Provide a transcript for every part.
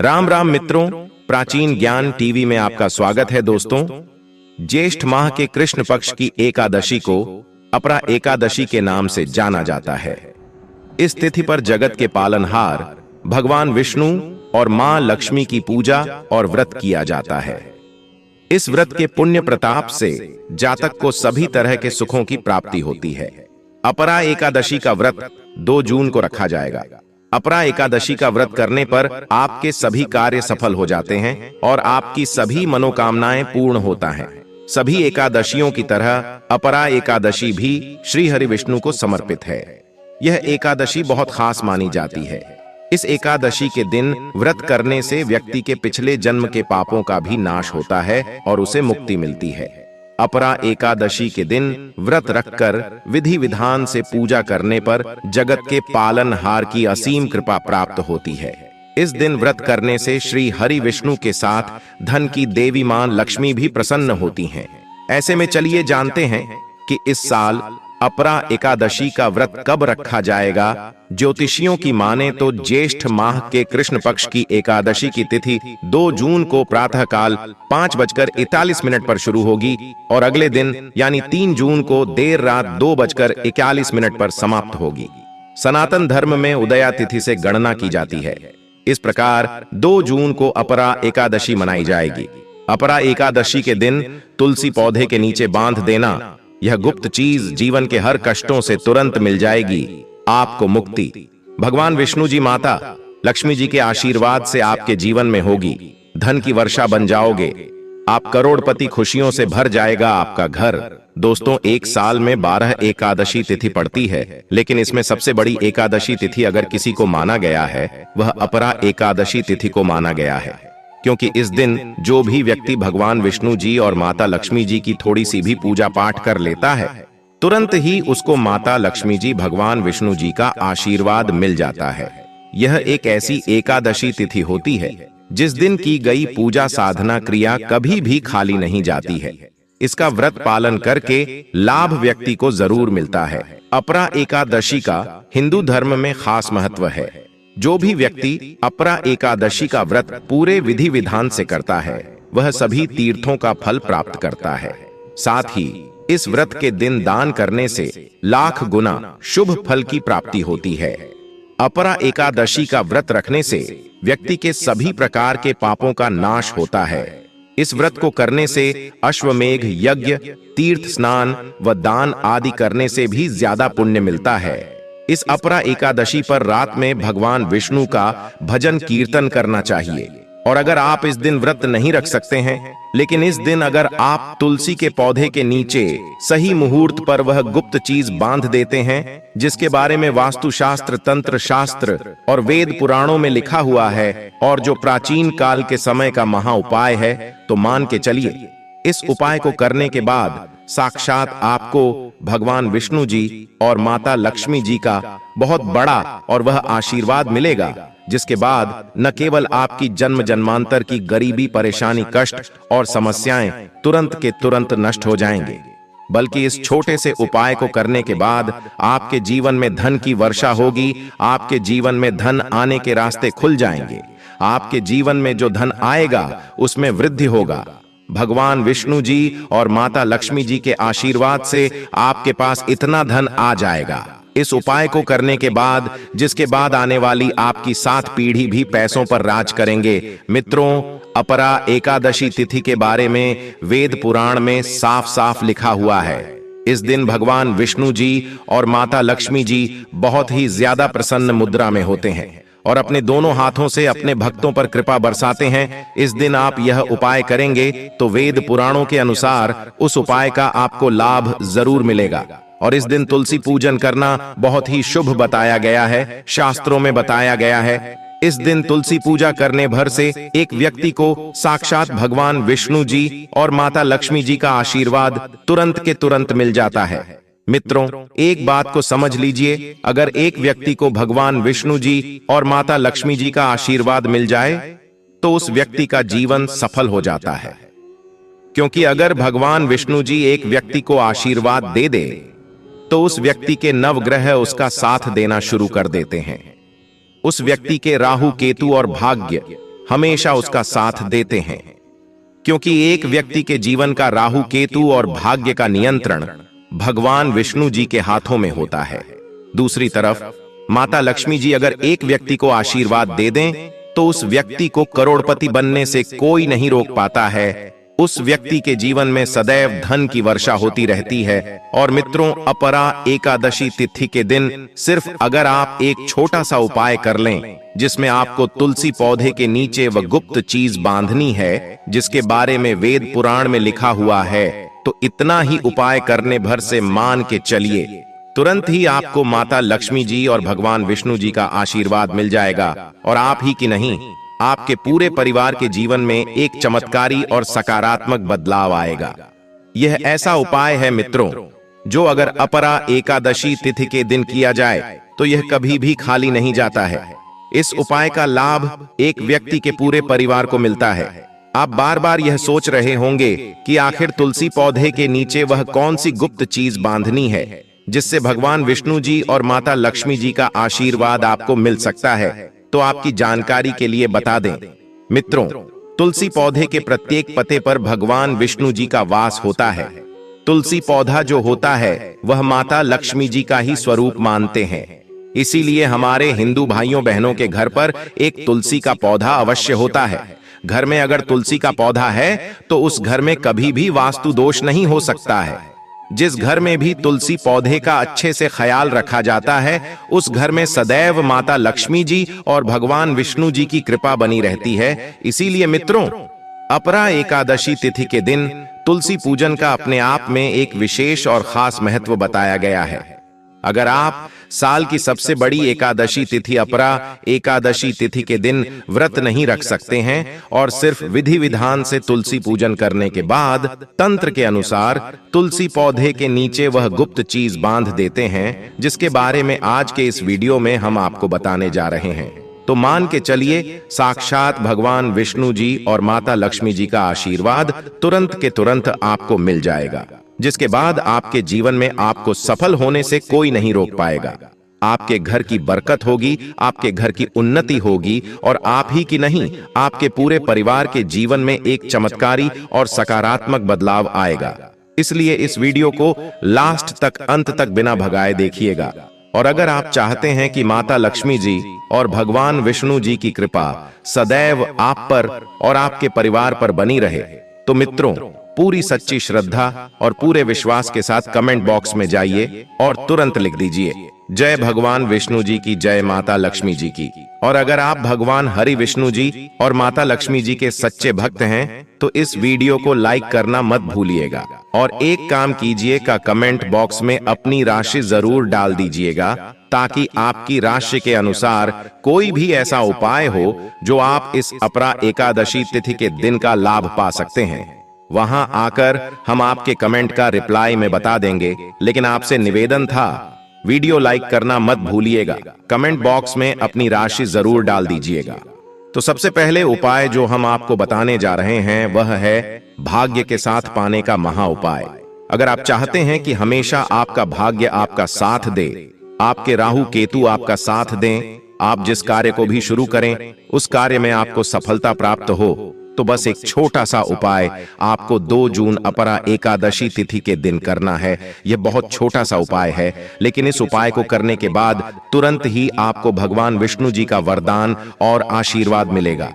राम राम मित्रों, प्राचीन ज्ञान टीवी में आपका स्वागत है। दोस्तों, ज्येष्ठ माह के कृष्ण पक्ष की एकादशी को अपरा एकादशी के नाम से जाना जाता है। इस तिथि पर जगत के पालनहार भगवान विष्णु और मां लक्ष्मी की पूजा और व्रत किया जाता है। इस व्रत के पुण्य प्रताप से जातक को सभी तरह के सुखों की प्राप्ति होती है। अपरा एकादशी का व्रत 2 जून को रखा जाएगा। अपरा एकादशी का व्रत करने पर आपके सभी कार्य सफल हो जाते हैं और आपकी सभी मनोकामनाएं पूर्ण होता है। सभी एकादशियों की तरह अपरा एकादशी भी श्री हरि विष्णु को समर्पित है। यह एकादशी बहुत खास मानी जाती है। इस एकादशी के दिन व्रत करने से व्यक्ति के पिछले जन्म के पापों का भी नाश होता है और उसे मुक्ति मिलती है। अपरा एकादशी के दिन व्रत रखकर विधि विधान से पूजा करने पर जगत के पालनहार की असीम कृपा प्राप्त होती है। इस दिन व्रत करने से श्री हरि विष्णु के साथ धन की देवी मां लक्ष्मी भी प्रसन्न होती हैं। ऐसे में चलिए जानते हैं कि इस साल अपरा एकादशी का व्रत कब रखा जाएगा। ज्योतिषियों की माने तो ज्येष्ठ माह के कृष्ण पक्ष की एकादशी की तिथि 2 जून को प्रातःकाल 5:41 पर शुरू होगी और अगले दिन यानी 3 जून को देर रात 2:41 पर समाप्त होगी। सनातन धर्म में उदया तिथि से गणना की जाती है। इस प्रकार 2 जून को अपरा एकादशी मनाई जाएगी। अपरा एकादशी के दिन तुलसी पौधे के नीचे बांध देना, यह गुप्त चीज जीवन के हर कष्टों से तुरंत मिल जाएगी। आपको मुक्ति भगवान विष्णु जी, माता लक्ष्मी जी के आशीर्वाद से आपके जीवन में होगी। धन की वर्षा बन जाओगे। आप करोड़पति, खुशियों से भर जाएगा आपका घर। दोस्तों, एक साल में 12 एकादशी तिथि पड़ती है, लेकिन इसमें सबसे बड़ी एकादशी तिथि अगर किसी को माना गया है, वह अपरा एकादशी तिथि को माना गया है। क्योंकि इस दिन जो भी व्यक्ति भगवान विष्णु जी और माता लक्ष्मी जी की थोड़ी सी भी पूजा पाठ कर लेता है, तुरंत ही उसको माता लक्ष्मी जी, भगवान विष्णु जी का आशीर्वाद मिल जाता है। यह एक ऐसी एकादशी तिथि होती है जिस दिन की गई पूजा साधना क्रिया कभी भी खाली नहीं जाती है। इसका व्रत पालन करके लाभ व्यक्ति को जरूर मिलता है। अपरा एकादशी का हिंदू धर्म में खास महत्व है। जो भी व्यक्ति अपरा एकादशी का व्रत पूरे विधि विधान से करता है, वह सभी तीर्थों का फल प्राप्त करता है। साथ ही इस व्रत के दिन दान करने से लाख गुना शुभ फल की प्राप्ति होती है। अपरा एकादशी का व्रत रखने से व्यक्ति के सभी प्रकार के पापों का नाश होता है। इस व्रत को करने से अश्वमेघ यज्ञ, तीर्थ स्नान व दान आदि करने से भी ज्यादा पुण्य मिलता है। इस अपरा एकादशी पर रात में भगवान विष्णु का भजन कीर्तन करना चाहिए। और अगर आप इस दिन व्रत नहीं रख सकते हैं, लेकिन इस दिन अगर आप तुलसी के पौधे के नीचे सही मुहूर्त पर वह गुप्त चीज बांध देते हैं जिसके बारे में वास्तुशास्त्र, तंत्र शास्त्र और वेद पुराणों में लिखा हुआ है और जो प्राचीन काल के समय का महा उपाय है, तो मान के चलिए इस उपाय को करने के बाद साक्षात आपको भगवान विष्णु जी और माता लक्ष्मी जी का बहुत बड़ा और वह आशीर्वाद मिलेगा, जिसके बाद न केवल आपकी जन्म जन्मांतर की गरीबी, परेशानी, कष्ट और समस्याएं तुरंत के तुरंत नष्ट हो जाएंगे, बल्कि इस छोटे से उपाय को करने के बाद आपके जीवन में धन की वर्षा होगी। आपके जीवन में धन आने के रास्ते खुल जाएंगे। आपके जीवन में जो धन आएगा उसमें वृद्धि होगा। भगवान विष्णु जी और माता लक्ष्मी जी के आशीर्वाद से आपके पास इतना धन आ जाएगा। इस उपाय को करने के बाद, जिसके बाद आने वाली आपकी 7 पीढ़ी भी पैसों पर राज करेंगे। मित्रों, अपरा एकादशी तिथि के बारे में वेद पुराण में साफ साफ लिखा हुआ है। इस दिन भगवान विष्णु जी और माता लक्ष्मी जी बहुत ही ज्यादा प्रसन्न मुद्रा में होते हैं और अपने दोनों हाथों से अपने भक्तों पर कृपा बरसाते हैं। इस दिन आप यह उपाय करेंगे तो वेद पुराणों के अनुसार उस उपाय का आपको लाभ जरूर मिलेगा। और इस दिन तुलसी पूजन करना बहुत ही शुभ बताया गया है, शास्त्रों में बताया गया है। इस दिन तुलसी पूजा करने भर से एक व्यक्ति को साक्षात भगवान विष्णु जी और माता लक्ष्मी जी का आशीर्वाद तुरंत के तुरंत मिल जाता है। मित्रों, एक बात को समझ लीजिए, अगर एक व्यक्ति को भगवान विष्णु जी और माता लक्ष्मी जी का आशीर्वाद मिल जाए तो उस व्यक्ति का जीवन सफल हो जाता है। क्योंकि अगर भगवान विष्णु जी एक व्यक्ति को आशीर्वाद दे दे तो उस व्यक्ति के नवग्रह उसका साथ देना शुरू कर देते हैं। उस व्यक्ति के राहु, केतु और भाग्य हमेशा उसका साथ देते हैं, क्योंकि एक व्यक्ति के जीवन का राहु केतु और भाग्य का नियंत्रण भगवान विष्णु जी के हाथों में होता है। दूसरी तरफ माता लक्ष्मी जी अगर एक व्यक्ति को आशीर्वाद दे दें तो उस व्यक्ति को करोड़पति बनने से कोई नहीं रोक पाता है। उस व्यक्ति के जीवन में सदैव धन की वर्षा होती रहती है। और मित्रों, अपरा एकादशी तिथि के दिन सिर्फ अगर आप एक छोटा सा उपाय कर लें, जिसमें आपको तुलसी पौधे के नीचे वह गुप्त चीज बांधनी है जिसके बारे में वेद पुराण में लिखा हुआ है, तो इतना ही उपाय करने भर से मान के चलिए, तुरंत ही आपको माता लक्ष्मी जी और भगवान विष्णु जी का आशीर्वाद मिल जाएगा। और आप ही की नहीं, आपके पूरे परिवार के जीवन में एक चमत्कारी और सकारात्मक बदलाव आएगा। यह ऐसा उपाय है मित्रों, जो अगर अपरा एकादशी तिथि के दिन किया जाए तो यह कभी भी खाली नहीं जाता है। इस उपाय का लाभ एक व्यक्ति के पूरे परिवार को मिलता है। आप बार बार यह सोच रहे होंगे कि आखिर तुलसी पौधे के नीचे वह कौन सी गुप्त चीज बांधनी है जिससे भगवान विष्णु जी और माता लक्ष्मी जी का आशीर्वाद आपको मिल सकता है। तो आपकी जानकारी के लिए बता दें मित्रों, तुलसी पौधे के प्रत्येक पत्ते पर भगवान विष्णु जी का वास होता है। तुलसी पौधा जो होता है वह माता लक्ष्मी जी का ही स्वरूप मानते हैं। इसीलिए हमारे हिंदू भाइयों बहनों के घर पर एक तुलसी का पौधा अवश्य होता है। घर में अगर तुलसी का पौधा है तो उस घर में कभी भी वास्तु दोष नहीं हो सकता है। जिस घर में भी तुलसी पौधे का अच्छे से ख्याल रखा जाता है, उस घर में सदैव माता लक्ष्मी जी और भगवान विष्णु जी की कृपा बनी रहती है। इसीलिए मित्रों, अपरा एकादशी तिथि के दिन तुलसी पूजन का अपने आप में एक विशेष और खास महत्व बताया गया है। अगर आप साल की सबसे बड़ी एकादशी तिथि अपरा एकादशी तिथि के दिन व्रत नहीं रख सकते हैं और सिर्फ विधि विधान से तुलसी पूजन करने के बाद तंत्र के अनुसार तुलसी पौधे के नीचे वह गुप्त चीज बांध देते हैं, जिसके बारे में आज के इस वीडियो में हम आपको बताने जा रहे हैं, तो मान के चलिए साक्षात भगवान विष्णु जी और माता लक्ष्मी जी का आशीर्वाद तुरंत के तुरंत आपको मिल जाएगा, जिसके बाद आपके जीवन में आपको सफल होने से कोई नहीं रोक पाएगा। आपके घर की बरकत होगी, आपके घर की उन्नति होगी और आप ही की नहीं, आपके पूरे परिवार के जीवन में एक चमत्कारी और सकारात्मक बदलाव आएगा। इसलिए इस वीडियो को लास्ट तक, अंत तक बिना भगाए देखिएगा। और अगर आप चाहते हैं कि माता लक्ष्मी जी और भगवान विष्णु जी की कृपा सदैव आप पर और आपके परिवार पर बनी रहे, तो मित्रों, पूरी सच्ची श्रद्धा और पूरे विश्वास के साथ कमेंट बॉक्स में जाइए और तुरंत लिख दीजिए, जय भगवान विष्णु जी की, जय माता लक्ष्मी जी की। और अगर आप भगवान हरि विष्णु जी और माता लक्ष्मी जी के सच्चे भक्त हैं तो इस वीडियो को लाइक करना मत भूलिएगा। और एक काम कीजिए का कमेंट बॉक्स में अपनी राशि जरूर डाल दीजिएगा, ताकि आपकी राशि के अनुसार कोई भी ऐसा उपाय हो जो आप इस अपरा एकादशी तिथि के दिन का लाभ पा सकते हैं। वहां आकर हम आपके कमेंट का रिप्लाई में बता देंगे, लेकिन आपसे निवेदन था वीडियो लाइक करना मत भूलिएगा। कमेंट बॉक्स में अपनी राशि जरूर डाल दीजिएगा। तो सबसे पहले उपाय जो हम आपको बताने जा रहे हैं वह है भाग्य के साथ पाने का महा उपाय। अगर आप चाहते हैं कि हमेशा आपका भाग्य आपका साथ दे, आपके राहु केतु आपका साथ दें, आप जिस कार्य को भी शुरू करें उस कार्य में आपको सफलता प्राप्त हो, तो बस एक छोटा सा उपाय आपको 2 जून अपरा एकादशी तिथि के दिन करना है। यह बहुत छोटा सा उपाय है, लेकिन इस उपाय को करने के बाद तुरंत ही आपको भगवान विष्णु जी का वरदान और आशीर्वाद मिलेगा,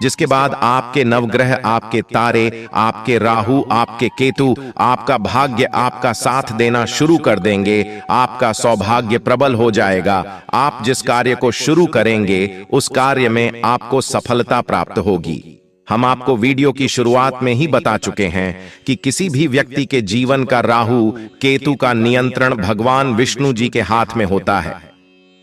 जिसके बाद आपके नवग्रह, आपके तारे, आपके राहु, आपके केतु, आपका भाग्य आपका साथ देना शुरू कर देंगे। आपका सौभाग्य प्रबल हो जाएगा। आप जिस कार्य को शुरू करेंगे उस कार्य में आपको सफलता प्राप्त होगी। हम आपको वीडियो की शुरुआत में ही बता चुके हैं कि किसी भी व्यक्ति के जीवन का राहु केतु का नियंत्रण भगवान विष्णु जी के हाथ में होता है।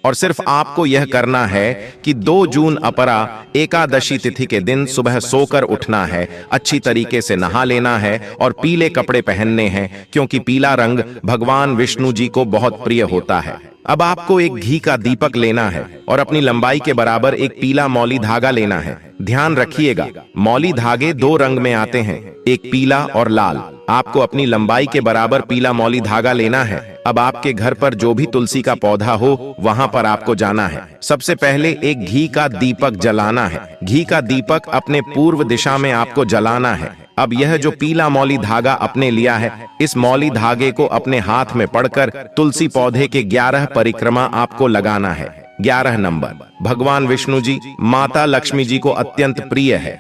और सिर्फ आपको यह करना है कि 2 जून अपरा एकादशी तिथि के दिन सुबह सोकर उठना है, अच्छी तरीके से नहा लेना है और पीले कपड़े पहनने हैं, क्योंकि पीला रंग भगवान विष्णु जी को बहुत प्रिय होता है। अब आपको एक घी का दीपक लेना है और अपनी लंबाई के बराबर एक पीला मौली धागा लेना है। ध्यान रखिएगा, मौली धागे 2 रंग में आते हैं, एक पीला और लाल। आपको अपनी लंबाई के बराबर पीला मौली धागा लेना है। अब आपके घर पर जो भी तुलसी का पौधा हो वहां पर आपको जाना है। सबसे पहले एक घी का दीपक जलाना है। घी का दीपक अपने पूर्व दिशा में आपको जलाना है। अब यह जो पीला मौली धागा अपने लिया है, इस मौली धागे को अपने हाथ में पकड़कर तुलसी पौधे के 11 परिक्रमा आपको लगाना है। 11 नंबर भगवान विष्णु जी, माता लक्ष्मी जी को अत्यंत प्रिय है।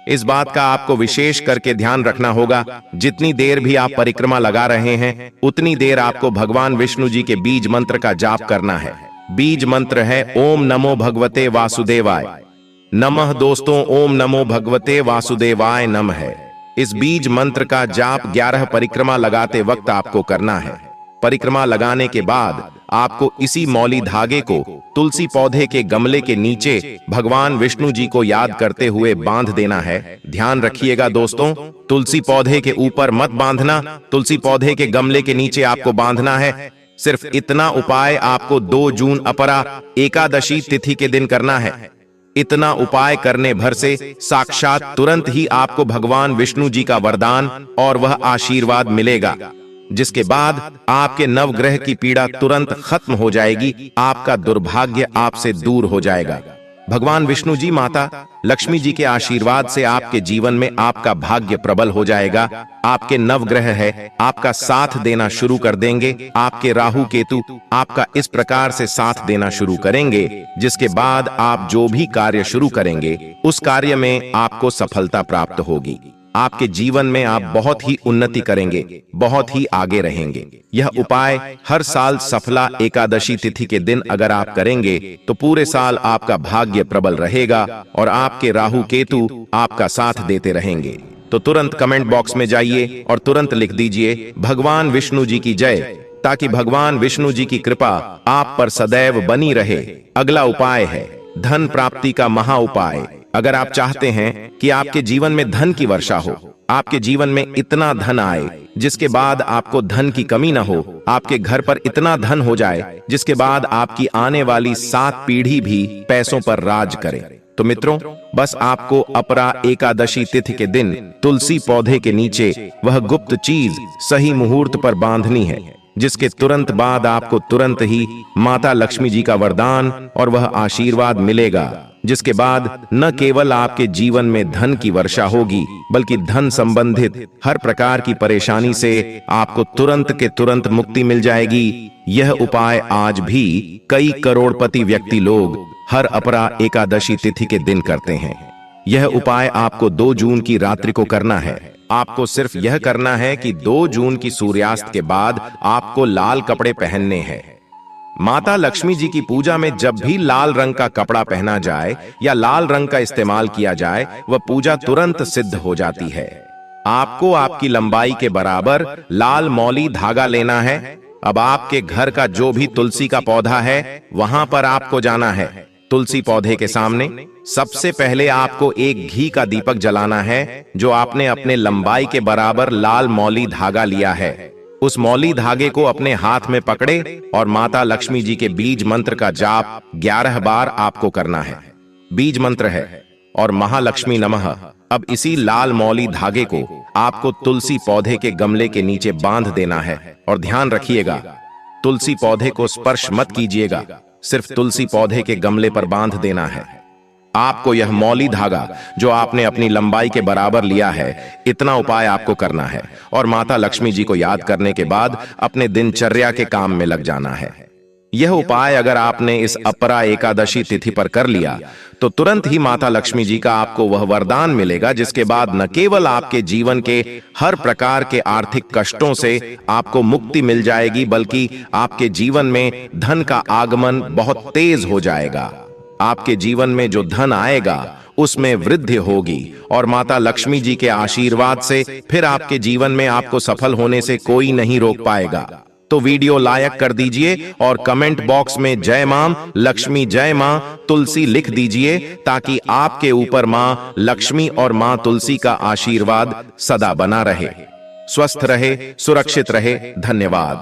इस बात का आपको विशेष करके ध्यान रखना होगा, जितनी देर भी आप परिक्रमा लगा रहे हैं उतनी देर आपको भगवान विष्णु जी के बीज मंत्र का जाप करना है। बीज मंत्र है ओम नमो भगवते वासुदेवाय नमः। दोस्तों, ओम नमो भगवते वासुदेवाय नमः है। इस बीज मंत्र का जाप 11 परिक्रमा लगाते वक्त आपको करना है। परिक्रमा लगाने के बाद आपको इसी मौली धागे को तुलसी पौधे के गमले के नीचे भगवान विष्णु जी को याद करते हुए बांध देना है। ध्यान रखिएगा दोस्तों, तुलसी पौधे के ऊपर मत बांधना, तुलसी पौधे के गमले के नीचे आपको बांधना है। सिर्फ इतना उपाय आपको 2 जून अपरा एकादशी तिथि के दिन करना है। इतना उपाय करने भर से साक्षात तुरंत ही आपको भगवान विष्णु जी का वरदान और वह आशीर्वाद मिलेगा, जिसके बाद आपके नवग्रह की पीड़ा तुरंत खत्म हो जाएगी। आपका दुर्भाग्य आपसे दूर हो जाएगा। भगवान विष्णु जी, माता लक्ष्मी जी के आशीर्वाद से आपके जीवन में आपका भाग्य प्रबल हो जाएगा। आपके नवग्रह है आपका साथ देना शुरू कर देंगे। आपके राहु केतु आपका इस प्रकार से साथ देना शुरू करेंगे, जिसके बाद आप जो भी कार्य शुरू करेंगे उस कार्य में आपको सफलता प्राप्त होगी। आपके जीवन में आप बहुत ही उन्नति करेंगे, बहुत ही आगे रहेंगे। यह उपाय हर साल सफला एकादशी तिथि के दिन अगर आप करेंगे तो पूरे साल आपका भाग्य प्रबल रहेगा और आपके राहु केतु आपका साथ देते रहेंगे। तो तुरंत कमेंट बॉक्स में जाइए और तुरंत लिख दीजिए भगवान विष्णु जी की जय, ताकि भगवान विष्णु जी की कृपा आप पर सदैव बनी रहे। अगला उपाय है धन प्राप्ति का महा उपाय। अगर आप चाहते हैं कि आपके जीवन में धन की वर्षा हो, आपके जीवन में इतना धन आए जिसके बाद आपको धन की कमी न हो, आपके घर पर इतना धन हो जाए जिसके बाद आपकी आने वाली 7 पीढ़ी भी पैसों पर राज करे, तो मित्रों, बस आपको अपरा एकादशी तिथि के दिन तुलसी पौधे के नीचे वह गुप्त चीज सही मुहूर्त पर बांधनी है, जिसके तुरंत बाद आपको तुरंत ही माता लक्ष्मी जी का वरदान और वह आशीर्वाद मिलेगा, जिसके बाद न केवल आपके जीवन में धन की वर्षा होगी, बल्कि धन संबंधित हर प्रकार की परेशानी से आपको तुरंत के तुरंत मुक्ति मिल जाएगी। यह उपाय आज भी कई करोड़पति व्यक्ति लोग हर अपरा एकादशी तिथि के दिन करते हैं। यह उपाय आपको 2 जून की रात्रि को करना है। आपको सिर्फ यह करना है कि 2 जून की सूर्यास्त के बाद आपको लाल कपड़े पहनने हैं। माता लक्ष्मी जी की पूजा में जब भी लाल रंग का कपड़ा पहना जाए या लाल रंग का इस्तेमाल किया जाए, वह पूजा तुरंत सिद्ध हो जाती है। आपको आपकी लंबाई के बराबर लाल मौली धागा लेना है। अब आपके घर का जो भी तुलसी का पौधा है वहां पर आपको जाना है। तुलसी पौधे के सामने सबसे पहले आपको एक घी का दीपक जलाना है, जो आपने अपने लंबाई के बराबर लाल मौली धागा लिया है। उस मौली धागे को अपने हाथ में पकड़े और माता लक्ष्मी जी के बीज मंत्र का जाप 11 बार आपको करना है। बीज मंत्र है और महालक्ष्मी नमः। अब इसी लाल मौली धागे को आपको तुलसी पौधे के गमले के नीचे बांध देना है और ध्यान रखिएगा, तुलसी पौधे को स्पर्श मत कीजिएगा, सिर्फ तुलसी पौधे के गमले पर बांध देना है। आपको यह मौली धागा जो आपने अपनी लंबाई के बराबर लिया है, इतना उपाय आपको करना है और माता लक्ष्मी जी को याद करने के बाद अपने दिनचर्या के काम में लग जाना है। यह उपाय अगर आपने इस अपरा एकादशी तिथि पर कर लिया तो तुरंत ही माता लक्ष्मी जी का आपको वह वरदान मिलेगा, जिसके बाद न केवल आपके जीवन के हर प्रकार के आर्थिक कष्टों से आपको मुक्ति मिल जाएगी, बल्कि आपके जीवन में धन का आगमन बहुत तेज हो जाएगा। आपके जीवन में जो धन आएगा उसमें वृद्धि होगी और माता लक्ष्मी जी के आशीर्वाद से फिर आपके जीवन में आपको सफल होने से कोई नहीं रोक पाएगा। तो वीडियो लाइक कर दीजिए और कमेंट बॉक्स में जय मां लक्ष्मी, जय मां तुलसी लिख दीजिए, ताकि आपके ऊपर मां लक्ष्मी और मां तुलसी का आशीर्वाद सदा बना रहे। स्वस्थ रहे, सुरक्षित रहे। धन्यवाद।